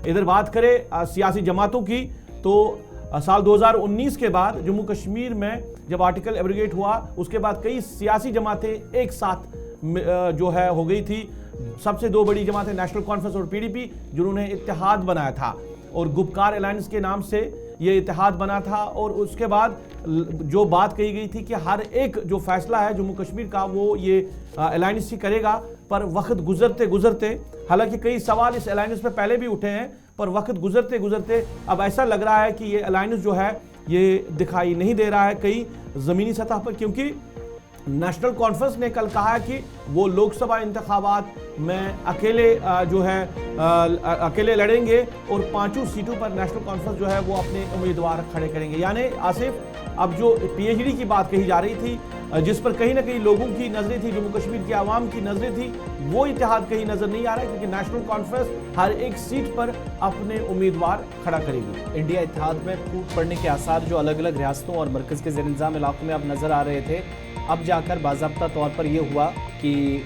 इधर बात करें सियासी जमातों की तो साल 2019 के बाद जम्मू कश्मीर में जब आर्टिकल एब्रोगेट हुआ उसके बाद कई सियासी जमातें एक साथ जो है हो गई थी। सबसे दो बड़ी जमातें नेशनल कॉन्फ्रेंस और पीडीपी जिन्होंने इत्तेहाद बनाया था और गुपकार अलायंस के नाम से ये इत्तेहाद बना था। और उसके बाद जो बात कही गई थी कि हर एक जो फैसला है जम्मू कश्मीर का वो ये अलायंस ही करेगा, पर वक्त गुजरते गुजरते, हालांकि कई सवाल इस अलायंस पे पहले भी उठे हैं, पर वक्त गुजरते गुजरते अब ऐसा लग रहा है कि ये अलायंस जो है ये दिखाई नहीं दे रहा है कई ज़मीनी सतह पर, क्योंकि नेशनल कॉन्फ्रेंस ने कल कहा है कि वो लोकसभा इंतखाबात में अकेले जो है अकेले लड़ेंगे और 5 सीटों पर नेशनल कॉन्फ्रेंस जो है वो अपने उम्मीदवार खड़े करेंगे। यानी आसिफ, अब जो पीएचडी की बात कही जा रही थी जिस पर कहीं ना कहीं लोगों की नजरें थी, जम्मू कश्मीर की आवाम की नजरें थी, वो इत्तेहाद कहीं नजर नहीं आ रहा है, क्योंकि नेशनल कॉन्फ्रेंस हर एक सीट पर अपने उम्मीदवार खड़ा करेगी। इंडिया इत्तेहाद में फूट पड़ने के आसार जो अलग अलग रियासतों और मरकज़ के ज़ेर इंतज़ाम इलाकों में अब नज़र आ रहे थे, अब जाकर बाज़ाब्ता तौर पर यह हुआ कि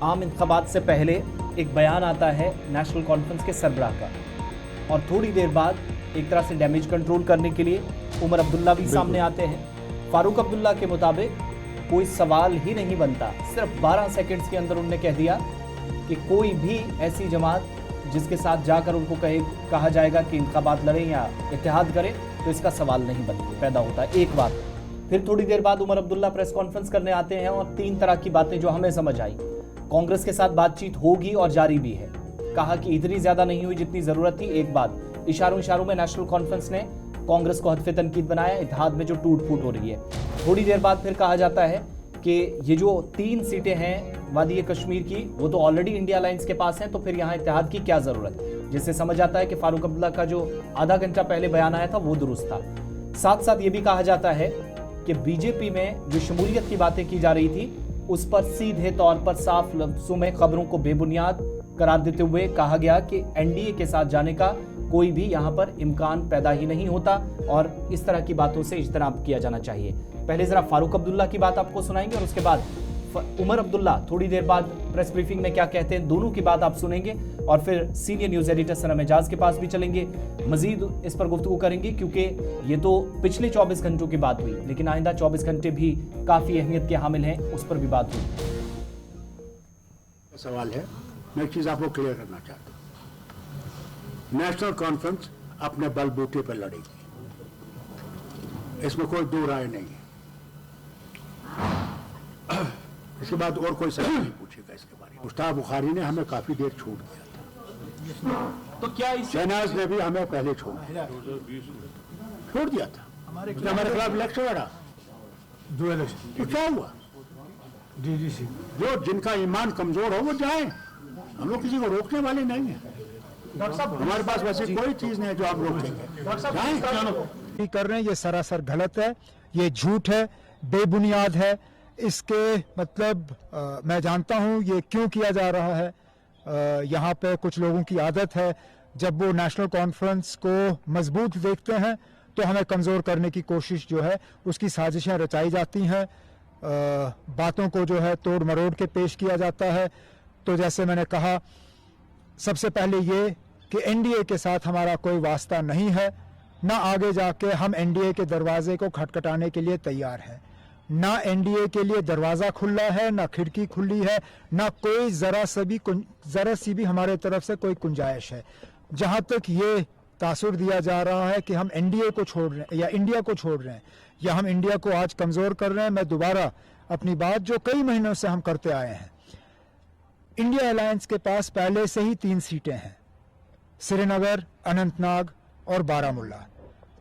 आम इंतखाबात से पहले एक बयान आता है नेशनल कॉन्फ्रेंस के सरबराह का, और थोड़ी देर बाद एक तरह से डैमेज कंट्रोल करने के लिए उमर अब्दुल्ला भी सामने आते हैं। फारूक अब्दुल्ला के मुताबिक कोई सवाल ही नहीं बनता, सिर्फ 12 सेकंड्स के अंदर उन्होंने कह दिया कि कोई भी ऐसी जमात जिसके साथ जाकर उनको कहा जाएगा कि इंतखाबात लड़ें या इत्तेहाद करें, तो इसका सवाल नहीं पैदा होता। एक बात। फिर थोड़ी देर बाद उमर अब्दुल्ला प्रेस कॉन्फ्रेंस करने आते हैं और 3 तरह की बातें जो हमें समझ आई। कांग्रेस के साथ बातचीत होगी और जारी भी है, कहा कि इतनी ज्यादा नहीं हुई जितनी जरूरत थी। एक बात, इशारों में नेशनल कॉन्फ्रेंस ने कांग्रेस को हदफ तनकीद बनाया इत्तेहाद में जो टूट फूट हो रही है। थोड़ी देर बाद फिर कहा जाता है कि ये जो 3 सीटें हैं वादी कश्मीर की, वो तो ऑलरेडी इंडिया अलायंस के पास हैं, तो फिर यहाँ इत्तेहाद की क्या जरूरत, जिससे समझ आता है कि फारूक अब्दुल्ला का जो आधा घंटा पहले बयान आया था वो दुरुस्त था। साथ साथ ये भी कहा जाता है कि बीजेपी में जो शमूलियत की बातें की जा रही थी उस पर सीधे तौर पर साफ लफ्जों में खबरों को बेबुनियाद करार देते हुए कहा गया कि एनडीए के साथ जाने का कोई भी यहां पर इम्कान पैदा ही नहीं होता और इस तरह की बातों से इज्तनाब किया जाना चाहिए। पहले जरा फारूक अब्दुल्ला की बात आपको सुनाएंगे और उसके बाद उमर अब्दुल्ला थोड़ी देर बाद प्रेस ब्रीफिंग में क्या कहते हैं, दोनों की बात आप सुनेंगे। और फिर सीनियर न्यूज एडिटर सनम एजाज के पास भी चलेंगे, मजीद इस पर गुफ्तगू करेंगे, क्योंकि ये तो पिछले 24 घंटों की बात हुई, लेकिन आइंदा 24 घंटे भी काफी अहमियत के हामिल हैं, उस पर भी बात हुई। सवाल है, मैं एक चीज आपको क्लियर करना चाहता हूं। नेशनल कॉन्फ्रेंस अपने बलबूते पर लड़ेगी, इसमें कोई दो राय नहीं है। इसके बाद और कोई सवाल नहीं पूछेगा इसके बारे में। मुश्ताक बुखारी ने हमें काफी देर छूट दिया था, तो क्या शहनाज ने भी हमें पहले छोड़ दिया था, हमारे खिलाफ इलेक्शन लड़ा, दो इलेक्शन, तो क्या हुआ? डीडीसी जो जिनका ईमान कमजोर हो वो जाए, हम लोग किसी को रोकने वाले नहीं है। हमारे पास वैसे कोई चीज नहीं है जो आप रोकेंगे। कर रहे हैं ये सरासर गलत है, ये झूठ है, बेबुनियाद है। इसके मतलब मैं जानता हूं ये क्यों किया जा रहा है। यहाँ पे कुछ लोगों की आदत है, जब वो नेशनल कॉन्फ्रेंस को मजबूत देखते हैं तो हमें कमज़ोर करने की कोशिश जो है उसकी साजिशें रचाई जाती हैं, बातों को जो है तोड़ मरोड़ के पेश किया जाता है। तो जैसे मैंने कहा, सबसे पहले ये कि एनडीए के साथ हमारा कोई वास्ता नहीं है, ना आगे जाके हम एनडीए के दरवाजे को खटखटाने के लिए तैयार हैं। ना एनडीए के लिए दरवाज़ा खुला है, ना खिड़की खुली है, ना कोई ज़रा सी भी हमारे तरफ से कोई गुंजाइश है। जहाँ तक ये तासुर दिया जा रहा है कि हम एनडीए को छोड़ रहे हैं या इंडिया को छोड़ रहे हैं या हम इंडिया को आज कमज़ोर कर रहे हैं, मैं दोबारा अपनी बात जो कई महीनों से हम करते आए हैं, इंडिया अलायंस के पास पहले से ही 3 सीटें हैं, श्रीनगर, अनंतनाग और बारामुल्ला।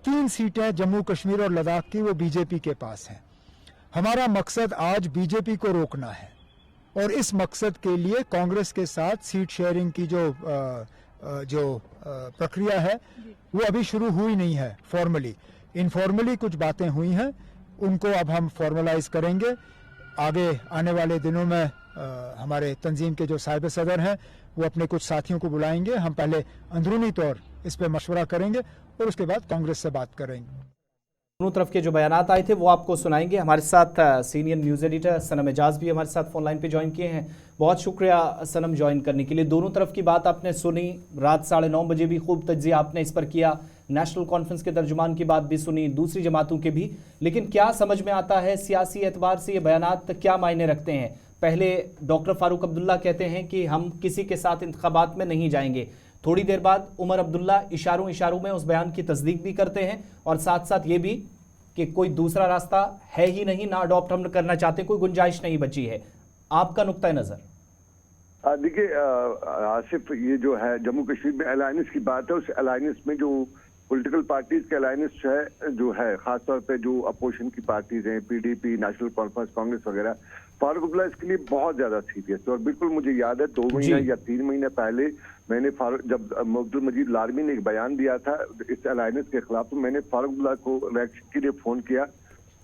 3 सीटें जम्मू कश्मीर और लद्दाख की वो बीजेपी के पास हैं। हमारा मकसद आज बीजेपी को रोकना है और इस मकसद के लिए कांग्रेस के साथ सीट शेयरिंग की जो प्रक्रिया है वो अभी शुरू हुई नहीं है। फॉर्मली, इनफॉर्मली कुछ बातें हुई हैं, उनको अब हम फॉर्मलाइज करेंगे। आगे आने वाले दिनों में हमारे तंजीम के जो साहिब सदर हैं वो अपने कुछ साथियों को बुलाएंगे। हम पहले अंदरूनी तौर इस पर मशवरा करेंगे और उसके बाद कांग्रेस से बात करेंगे। दोनों तरफ के जो बयानात आए थे वो आपको सुनाएंगे। हमारे साथ सीनियर न्यूज़ एडिटर सनम एजाज भी हमारे साथ फोन लाइन पे ज्वाइन किए हैं। बहुत शुक्रिया सनम ज्वाइन करने के लिए। दोनों तरफ की बात आपने सुनी, रात 9:30 बजे भी खूब तज्जिया आपने इस पर किया, नेशनल कॉन्फ्रेंस के तर्जुमान की बात भी सुनी, दूसरी जमातों के भी। लेकिन क्या समझ में आता है सियासी एतबार से ये बयानात क्या मायने रखते हैं? पहले डॉक्टर फारूक अब्दुल्ला कहते हैं कि हम किसी के साथ इंतखाबात में नहीं जाएंगे, थोड़ी देर बाद उमर अब्दुल्ला इशारों इशारों में उस बयान की तस्दीक भी करते हैं और साथ साथ ये भी कि कोई दूसरा रास्ता है ही नहीं, ना अडॉप्ट हम करना चाहते, कोई गुंजाइश नहीं बची है। आपका नुक्ता नजर? देखिए आसिफ, ये जो है जम्मू कश्मीर में अलायंस की बात है, उस अलायंस में जो पॉलिटिकल पार्टीज के अलायंस जो है खासतौर पे जो अपोजिशन की पार्टीज हैं, पीडीपी, नेशनल कॉन्फ्रेंस, कांग्रेस वगैरह, फारूक अब्दुल्ला इसके लिए बहुत ज्यादा सीरियस है। और बिल्कुल मुझे याद है 2 महीने या 3 महीने पहले मैंने जब अब्दुल मजीद लारमी ने एक बयान दिया था इस अलायंस के खिलाफ, तो मैंने फारूक अब्दुल्ला को रिएक्शन के लिए फोन किया।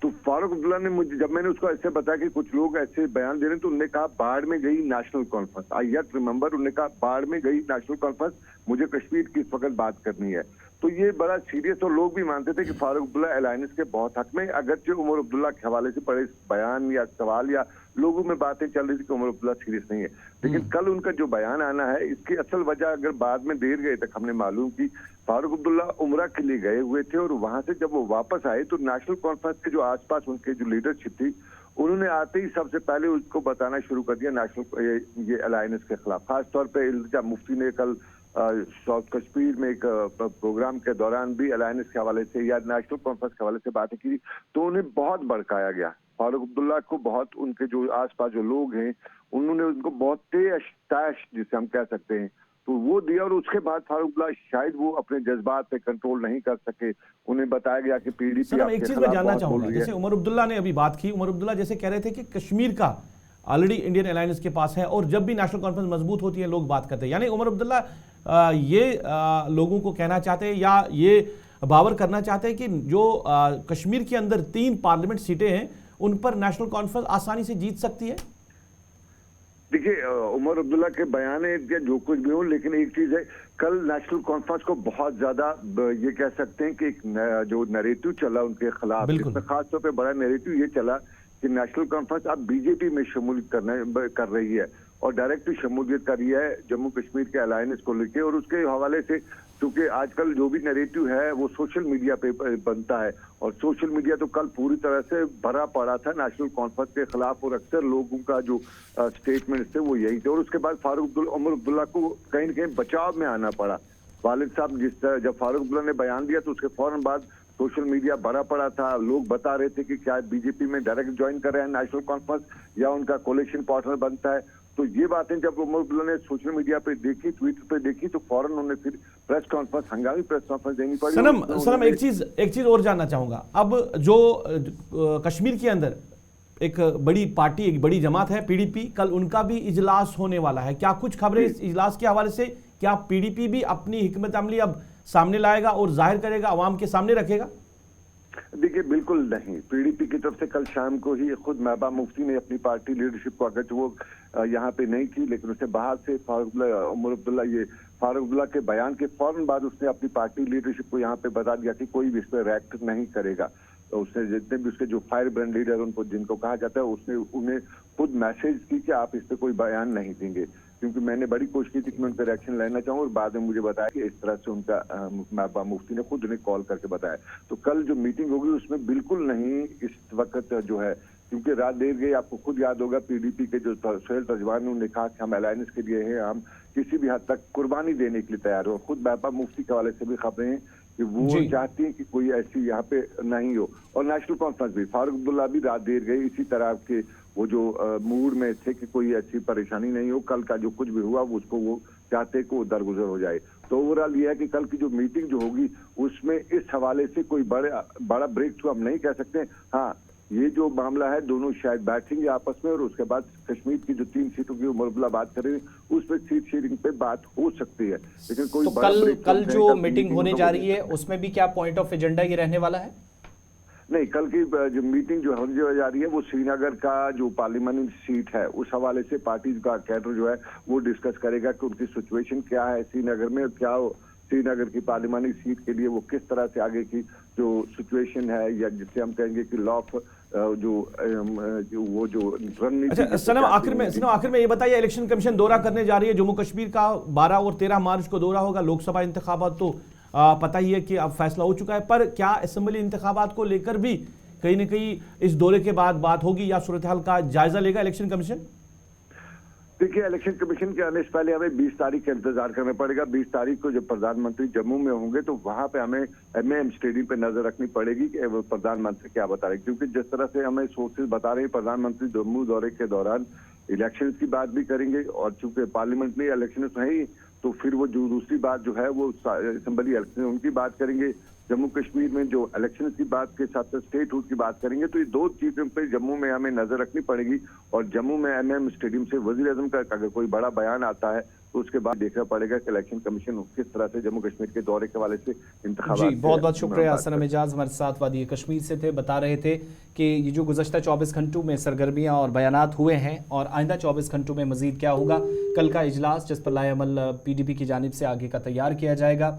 तो फारूक अब्दुल्ला ने मुझे, जब मैंने उसको ऐसे बताया कि कुछ लोग ऐसे बयान दे रहे हैं, तो उन्होंने कहा बाढ़ में गई नेशनल कॉन्फ्रेंस। आई यट रिमेंबर, उन्होंने कहा बाढ़ में गई नेशनल कॉन्फ्रेंस, मुझे कश्मीर की इस वक्त बात करनी है। तो ये बड़ा सीरियस, और लोग भी मानते थे कि फारूक अब्दुल्ला अलायंस के बहुत हक में, अगरचे उमर अब्दुल्ला के हवाले से बड़े बयान या सवाल या लोगों में बातें चल रही थी कि उमर अब्दुल्ला सीरियस नहीं है। लेकिन कल उनका जो बयान आना है, इसकी असल वजह अगर बाद में देर गए तक हमने मालूम की फारूक अब्दुल्ला उमरा के लिए गए हुए थे, और वहां से जब वो वापस आए तो नेशनल कॉन्फ्रेंस के जो आसपास उनके जो लीडरशिप थी, उन्होंने आते ही सबसे पहले उसको बताना शुरू कर दिया नेशनल ये अलायंस के खिलाफ। खासतौर पर इल्तिजा मुफ्ती ने कल साउथ कश्मीर में एक प्रोग्राम के दौरान भी अलायंस के हवाले से या नेशनल कॉन्फ्रेंस के हवाले से बातें की, तो उन्हें बहुत भड़काया गया। फारूक अब्दुल्ला को बहुत, उनके जो आसपास जो लोग हैं उन्होंने उनको बहुत तैश जिसे हम कह सकते हैं तो वो दिया, और उसके बाद फारूक अब्दुल्ला शायद वो अपने जज्बात पे कंट्रोल नहीं कर सके। उन्हें बताया गया कि पीडीपी एक चीज मैं जानना चाहूंगा, जैसे उमर अब्दुल्ला ने अभी बात की, उमर अब्दुल्ला जैसे कह रहे थे कि कश्मीर का ऑलरेडी इंडियन अलायंस के पास है, और जब भी नेशनल कॉन्फ्रेंस मजबूत होती है लोग बात करते हैं, यानी उमर अब्दुल्ला ये लोगों को कहना चाहते हैं या ये बावर करना चाहते हैं कि जो कश्मीर के अंदर 3 पार्लियामेंट सीटें हैं उन पर नेशनल कॉन्फ्रेंस आसानी से जीत सकती है। देखिए उमर अब्दुल्ला के बयान है जो कुछ भी हो, लेकिन एक चीज है, कल नेशनल कॉन्फ्रेंस को बहुत ज्यादा ये कह सकते हैं कि एक जो नैरेटिव चला उनके खिलाफ, इसमें खासतौर पे बड़ा नैरेटिव ये चला कि नेशनल कॉन्फ्रेंस अब बीजेपी में शमूलियत कर रही है और डायरेक्ट शमूलियत कर रही है जम्मू कश्मीर के अलायंस को लेकर। और उसके हवाले से क्योंकि आजकल जो भी नैरेटिव है वो सोशल मीडिया पे बनता है, और सोशल मीडिया तो कल पूरी तरह से भरा पड़ा था नेशनल कॉन्फ्रेंस के खिलाफ, और अक्सर लोगों का जो स्टेटमेंट थे वो यही थे। और उसके बाद उमर अब्दुल्ला को कहीं न कहीं बचाव में आना पड़ा। वालिद साहब जिस तरह जब फारूक अब्दुल्ला ने बयान दिया तो उसके फौरन बाद सोशल मीडिया भरा पड़ा था, लोग बता रहे थे कि क्या बीजेपी में डायरेक्ट ज्वाइन कर रहे हैं नेशनल कॉन्फ्रेंस या उनका कोलिशन पार्टनर बनता है। तो ये बातें जब उमर अब्दुल्ला ने सोशल मीडिया पे देखी, ट्विटर पे देखी, तो फौरन उन्हें फिर प्रेस कॉन्फ्रेंस, हंगामी प्रेस कॉन्फ्रेंस देनी पड़ी। सनम एक चीज और जानना चाहूंगा, अब जो कश्मीर के अंदर एक बड़ी पार्टी, एक बड़ी जमात है पीडीपी, कल उनका भी इजलास होने वाला है, क्या कुछ खबरें इस इजलास के हवाले से? क्या पीडीपी भी अपनी हिकमत अमली अब सामने लाएगा और जाहिर करेगा, अवाम के सामने रखेगा? देखिए बिल्कुल नहीं, पीडीपी की तरफ से कल शाम को ही खुद महबूबा मुफ्ती ने अपनी पार्टी लीडरशिप को, अगर वो यहाँ पे नहीं की, लेकिन उसने बाहर से उमर अब्दुल्ला ये फारूक अब्दुल्ला के बयान के फौरन बाद उसने अपनी पार्टी लीडरशिप को यहाँ पे बता दिया कि कोई भी इस पर रिएक्ट नहीं करेगा। तो उसने जितने भी उसके जो फायर ब्रांड लीडर उनको जिनको कहा जाता है, उसने उन्हें खुद मैसेज की कि आप इस पर कोई बयान नहीं देंगे, क्योंकि मैंने बड़ी कोशिश की थी कि मैं उन पर रिएक्शन लेना चाहूँ, और बाद में मुझे बताया कि इस तरह से उनका महबूबा मुफ्ती ने खुद उन्हें कॉल करके बताया। तो कल जो मीटिंग होगी उसमें बिल्कुल नहीं इस वक्त जो है, क्योंकि रात देर गई, आपको खुद याद होगा पीडीपी के जो सोहेल तर्जमान ने उन्होंने कहा कि हम अलायंस के लिए हैं, हम किसी भी हद तक कुर्बानी देने के लिए तैयार हो। खुद महबूबा मुफ्ती के हवाले से भी खबरें हैं कि वो चाहती हैं कि कोई ऐसी यहाँ पे नहीं हो। और नेशनल कॉन्फ्रेंस भी, फारूक अब्दुल्ला भी रात देर गई इसी तरह के वो जो मूड में थे कि कोई ऐसी परेशानी नहीं हो, कल का जो कुछ भी हुआ उसको वो चाहते कि वो दरगुजर हो जाए। तो ओवरऑल ये है कि कल की जो मीटिंग जो होगी उसमें इस हवाले से कोई बड़ा ब्रेक थ्रू हम नहीं कह सकते। हाँ, ये जो मामला है दोनों शायद बैठेंगे आपस में, और उसके बाद कश्मीर की जो 3 सीटों की उमर अब्दुल्ला बात करेंगे उस पर सीट शेयरिंग पे बात हो सकती है, लेकिन कोई तो कल जो मीटिंग होने जा रही है उसमें भी क्या पॉइंट ऑफ एजेंडा ये रहने वाला है? नहीं, कल की जो मीटिंग जो होने जा रही है वो श्रीनगर का जो पार्लियामेंट सीट है उस हवाले से पार्टी का कैडर जो है वो डिस्कस करेगा कि उनकी सिचुएशन क्या है श्रीनगर में, क्या श्रीनगर की पार्लिमानी सीट के लिए वो किस तरह से आगे की जो सिचुएशन है, या जिससे हम कहेंगे कि लॉ ऑफ जो रणनीति। अच्छा सनम, आखिर में ये बताइए, इलेक्शन कमीशन दौरा करने जा रही है जम्मू कश्मीर का, 12 और 13 मार्च को दौरा होगा। लोकसभा इंतखाबात तो पता ही है कि अब फैसला हो चुका है, पर क्या असेंबली इंतखाबात को लेकर भी कहीं ना कहीं इस दौरे के बाद बात होगी या सूरत हाल का जायजा लेगा इलेक्शन कमीशन? देखिए, इलेक्शन कमीशन के आने से पहले हमें 20 तारीख का इंतजार करना पड़ेगा। 20 तारीख को जब प्रधानमंत्री जम्मू में होंगे तो वहां पे हमें एमएएम स्टेडियम पे नजर रखनी पड़ेगी कि प्रधानमंत्री क्या बता रहे हैं, क्योंकि जिस तरह से हमें सोर्सेज बता रहे हैं प्रधानमंत्री जम्मू दौरे के दौरान इलेक्शंस की बात भी करेंगे, और चूंकि पार्लियामेंट्री इलेक्शन है ही तो फिर वो जो दूसरी बात जो है वो असेंबली इलेक्शन उनकी बात करेंगे। जम्मू कश्मीर में जो इलेक्शन की बात के साथ साथ स्टेट हुड की बात करेंगे। तो ये दो चीजों पे जम्मू में हमें नजर रखनी पड़ेगी, और जम्मू में एमएम स्टेडियम से वजीर आजम का अगर कोई बड़ा बयान आता है तो उसके बाद देखना पड़ेगा कि इलेक्शन कमीशन किस तरह से जम्मू कश्मीर के दौरे के हवाले से इंतखाबात। जी बहुत बहुत शुक्रिया सनम एजाज, हमारे साथ वादी कश्मीर से थे, बता रहे थे कि ये जो गुज़श्ता 24 घंटों में सरगर्मियाँ और बयानात हुए हैं और आइंदा 24 घंटों में मजीद क्या होगा। कल का इजलास जिस पर लाएअमल PDP की जानिब से आगे का तैयार किया जाएगा।